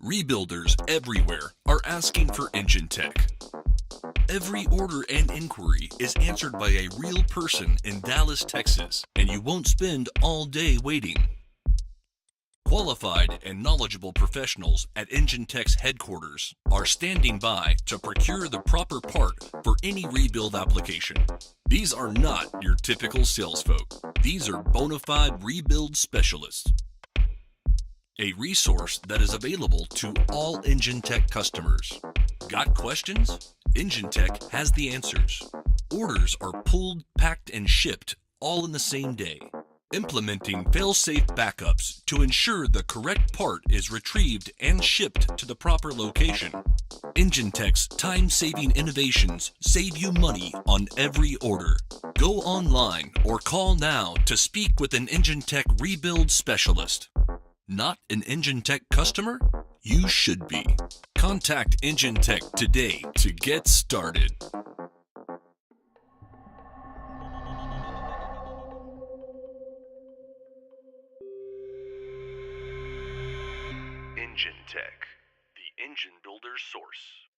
Rebuilders everywhere are asking for Enginetech. Every order and inquiry is answered by a real person in Dallas, Texas, and you won't spend all day waiting. Qualified and knowledgeable professionals at Enginetech's headquarters are standing by to procure the proper part for any rebuild application. These are not your typical sales folk. These are bona fide rebuild specialists. A resource that is available to all Enginetech customers. Got questions? Enginetech has the answers. Orders are pulled, packed, and shipped all in the same day. Implementing fail-safe backups to ensure the correct part is retrieved and shipped to the proper location. Enginetech's time-saving innovations save you money on every order. Go online or call now to speak with an Enginetech rebuild specialist. Not an Enginetech customer? You should be. Contact Enginetech today to get started. Enginetech, the engine builder's source.